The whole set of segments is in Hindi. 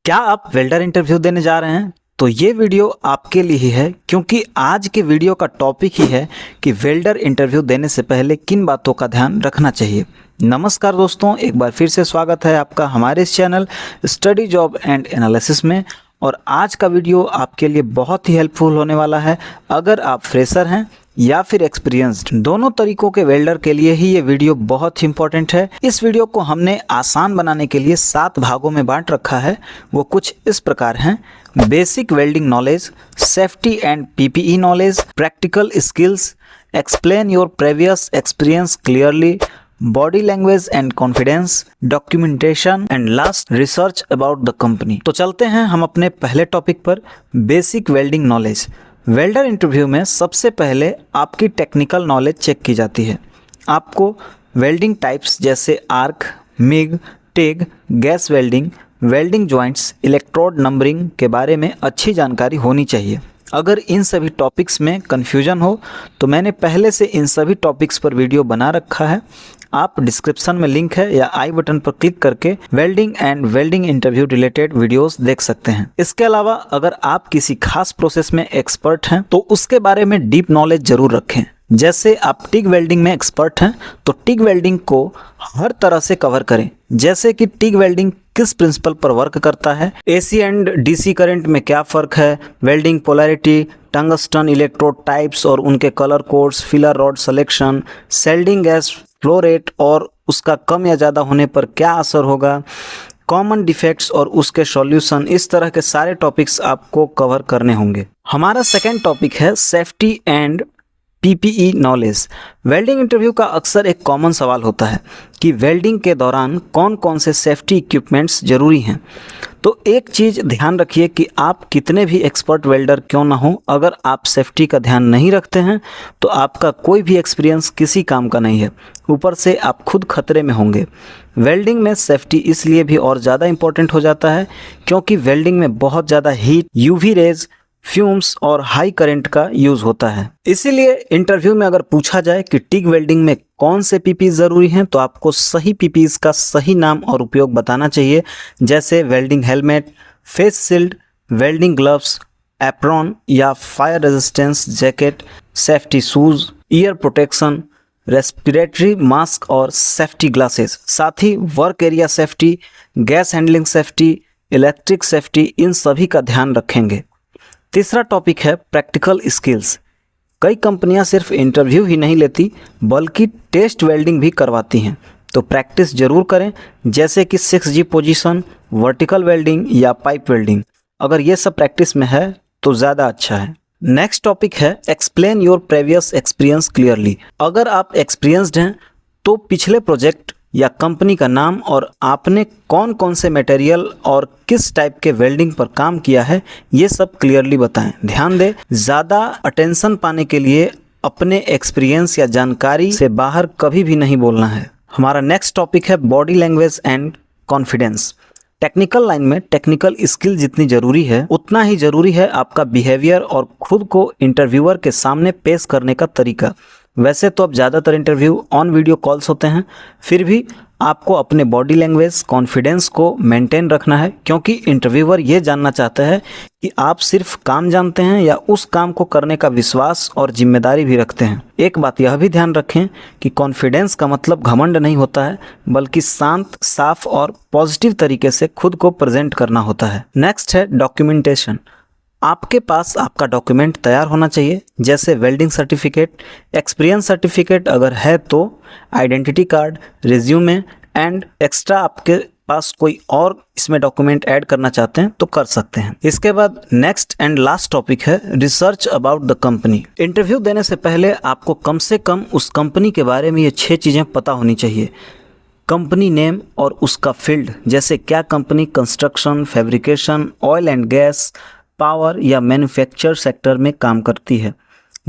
क्या आप वेल्डर इंटरव्यू देने जा रहे हैं? तो ये वीडियो आपके लिए ही है, क्योंकि आज के वीडियो का टॉपिक ही है कि वेल्डर इंटरव्यू देने से पहले किन बातों का ध्यान रखना चाहिए। नमस्कार दोस्तों, एक बार फिर से स्वागत है आपका हमारे इस channel study job and analysis में। और आज का वीडियो आपके लिए बहुत ही हेल्पफुल होने वाला है। अगर आप फ्रेशर हैं या फिर एक्सपीरियंस्ड, दोनों तरीकों के वेल्डर के लिए ही ये वीडियो बहुत ही इंपॉर्टेंट है। इस वीडियो को हमने आसान बनाने के लिए 7 भागों में बांट रखा है। वो कुछ इस प्रकार हैं: basic welding knowledge, safety and PPE knowledge, practical skills, explain your previous experience clearly, body language and confidence, documentation and last research about the company. तो चलते हैं हम अपने पहले टॉपिक पर, basic welding knowledge. Welder interview में सबसे पहले आपकी टेक्निकल नॉलेज चेक की जाती है। आपको वेल्डिंग टाइप्स जैसे arc, MiG, TIG, gas welding, welding joints, electrode numbering के बारे में अच्छी जानकारी होनी चाहिए। अगर इन सभी टॉपिक्स में कन्फ्यूजन हो तो मैंने पहले से इन सभी टॉपिक्स पर वीडियो बना रखा है। आप डिस्क्रिप्शन में लिंक है या आई बटन पर क्लिक करके welding and welding interview related videos देख सकते हैं। इसके अलावा अगर आप किसी खास प्रोसेस में एक्सपर्ट हैं तो उसके बारे में डीप नॉलेज जरूर रखें। जैसे आप टिग वेल्डिंग में एक्सपर्ट हैं तो टिग वेल्डिंग को हर तरह से कवर करें, जैसे कि टिग वेल्डिंग किस प्रिंसिपल पर वर्क करता है, एसी एंड डीसी करंट में क्या फ़र्क है, welding polarity, tungsten electrode types और उनके colour codes, filler rod selection, सेल्डिंग gas flow rate और उसका कम या ज़्यादा होने पर क्या असर होगा, कॉमन डिफेक्ट्स और उसके सॉल्यूशन। इस तरह के सारे टॉपिक्स आपको कवर करने होंगे। हमारा सेकेंड टॉपिक है safety and PPE knowledge. Welding interview का अक्सर एक कॉमन सवाल होता है कि वेल्डिंग के दौरान कौन कौन से सेफ्टी इक्विपमेंट्स जरूरी हैं। तो एक चीज़ ध्यान रखिए कि आप कितने भी एक्सपर्ट वेल्डर क्यों ना हो, अगर आप सेफ्टी का ध्यान नहीं रखते हैं तो आपका कोई भी एक्सपीरियंस किसी काम का नहीं है। ऊपर से आप खुद खतरे में होंगे। वेल्डिंग में सेफ्टी इसलिए भी और ज़्यादा इंपॉर्टेंट हो जाता है क्योंकि वेल्डिंग में बहुत ज़्यादा हीट, यूवी रेज, फ्यूम्स और हाई करंट का यूज होता है। इसीलिए इंटरव्यू में अगर पूछा जाए कि टिग वेल्डिंग में कौन से पीपीई जरूरी हैं तो आपको सही पीपीई का सही नाम और उपयोग बताना चाहिए, जैसे welding helmet, face shield, welding gloves, apron या fire resistance jacket, safety shoes, ear protection, respiratory mask और सेफ्टी ग्लासेस। साथ ही work area safety, gas handling safety, electric safety, इन सभी का ध्यान रखेंगे। तीसरा टॉपिक है प्रैक्टिकल स्किल्स। कई कंपनियां सिर्फ इंटरव्यू ही नहीं लेती बल्कि टेस्ट वेल्डिंग भी करवाती हैं, तो प्रैक्टिस जरूर करें, जैसे कि 6G पोजीशन, वर्टिकल वेल्डिंग या पाइप वेल्डिंग। अगर ये सब प्रैक्टिस में है तो ज़्यादा अच्छा है। नेक्स्ट टॉपिक है explain your previous experience clearly. अगर आप एक्सपीरियंस्ड हैं तो पिछले प्रोजेक्ट या कंपनी का नाम और आपने कौन कौन से मटेरियल और किस टाइप के वेल्डिंग पर काम किया है ये सब क्लियरली बताएं। ध्यान दें, ज़्यादा अटेंशन पाने के लिए अपने एक्सपीरियंस या जानकारी से बाहर कभी भी नहीं बोलना है। हमारा नेक्स्ट टॉपिक है body language and confidence. Technical line में टेक्निकल स्किल जितनी ज़रूरी है उतना ही ज़रूरी है आपका बिहेवियर और खुद को इंटरव्यूअर के सामने पेश करने का तरीका। वैसे तो अब ज़्यादातर इंटरव्यू ऑन वीडियो कॉल्स होते हैं, फिर भी आपको अपने बॉडी लैंग्वेज, कॉन्फिडेंस को मेंटेन रखना है, क्योंकि इंटरव्यूअर ये जानना चाहता है कि आप सिर्फ काम जानते हैं या उस काम को करने का विश्वास और जिम्मेदारी भी रखते हैं। एक बात यह भी ध्यान रखें कि कॉन्फिडेंस का मतलब घमंड नहीं होता है, बल्कि शांत, साफ और पॉजिटिव तरीके से खुद को प्रेजेंट करना होता है। नेक्स्ट है डॉक्यूमेंटेशन। आपके पास आपका डॉक्यूमेंट तैयार होना चाहिए, जैसे वेल्डिंग सर्टिफिकेट, एक्सपीरियंस सर्टिफिकेट अगर है तो, identity card, resume and extra आपके पास कोई और इसमें डॉक्यूमेंट ऐड करना चाहते हैं तो कर सकते हैं। इसके बाद नेक्स्ट एंड लास्ट टॉपिक है research about the company. Interview देने से पहले आपको कम से कम उस कंपनी के बारे में ये 6 चीज़ें पता होनी चाहिए। कंपनी नेम और उसका फील्ड, जैसे क्या company construction, fabrication, oil and gas, power या मैन्युफैक्चर सेक्टर में काम करती है।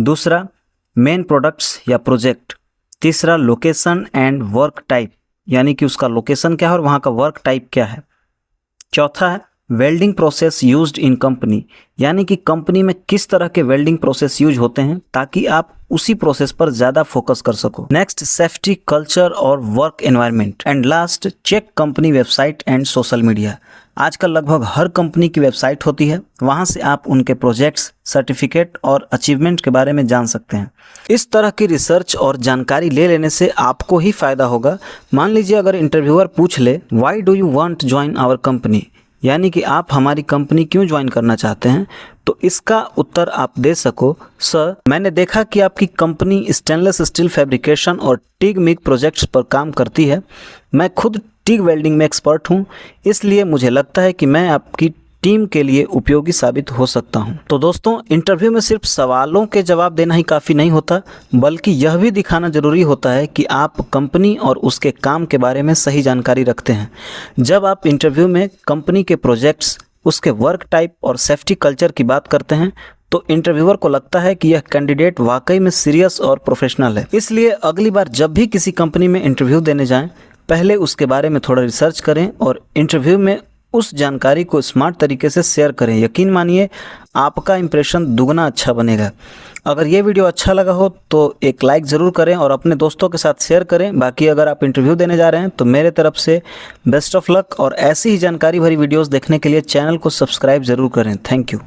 दूसरा, मेन प्रोडक्ट्स या प्रोजेक्ट। तीसरा, लोकेशन एंड वर्क टाइप, यानी कि उसका लोकेशन क्या है और वहाँ का वर्क टाइप क्या है। चौथा है welding process used in company, यानी कि कंपनी में किस तरह के वेल्डिंग प्रोसेस यूज होते हैं ताकि आप उसी प्रोसेस पर ज़्यादा फोकस कर सको। नेक्स्ट, सेफ्टी कल्चर और work environment. And last, check company website and social media. आजकल लगभग हर कंपनी की वेबसाइट होती है, वहां से आप उनके प्रोजेक्ट्स, सर्टिफिकेट और अचीवमेंट के बारे में जान सकते हैं। इस तरह की रिसर्च और जानकारी ले लेने से आपको ही फायदा होगा। मान लीजिए अगर इंटरव्यूअर पूछ ले why do you want join our company, यानी कि आप हमारी कंपनी क्यों ज्वाइन करना चाहते हैं, तो इसका उत्तर आप दे सको, सर मैंने देखा कि आपकी कंपनी स्टेनलेस स्टील फैब्रिकेशन और टिग मिग प्रोजेक्ट्स पर काम करती है। मैं खुद टिग वेल्डिंग में एक्सपर्ट हूं, इसलिए मुझे लगता है कि मैं आपकी टीम के लिए उपयोगी साबित हो सकता हूं। तो दोस्तों, इंटरव्यू में सिर्फ सवालों के जवाब देना ही काफ़ी नहीं होता, बल्कि यह भी दिखाना जरूरी होता है कि आप कंपनी और उसके काम के बारे में सही जानकारी रखते हैं। जब आप इंटरव्यू में कंपनी के प्रोजेक्ट्स, उसके वर्क टाइप और सेफ्टी कल्चर की बात करते हैं तो इंटरव्यूअर को लगता है कि यह कैंडिडेट वाकई में सीरियस और प्रोफेशनल है। इसलिए अगली बार जब भी किसी कंपनी में इंटरव्यू देने जाएं, पहले उसके बारे में थोड़ा रिसर्च करें और इंटरव्यू में उस जानकारी को स्मार्ट तरीके से शेयर करें। यकीन मानिए आपका इंप्रेशन दुगना अच्छा बनेगा। अगर ये वीडियो अच्छा लगा हो तो एक लाइक ज़रूर करें और अपने दोस्तों के साथ शेयर करें। बाकी अगर आप इंटरव्यू देने जा रहे हैं तो मेरे तरफ से बेस्ट ऑफ लक, और ऐसी ही जानकारी भरी वीडियोस देखने के लिए चैनल को सब्सक्राइब ज़रूर करें। Thank you.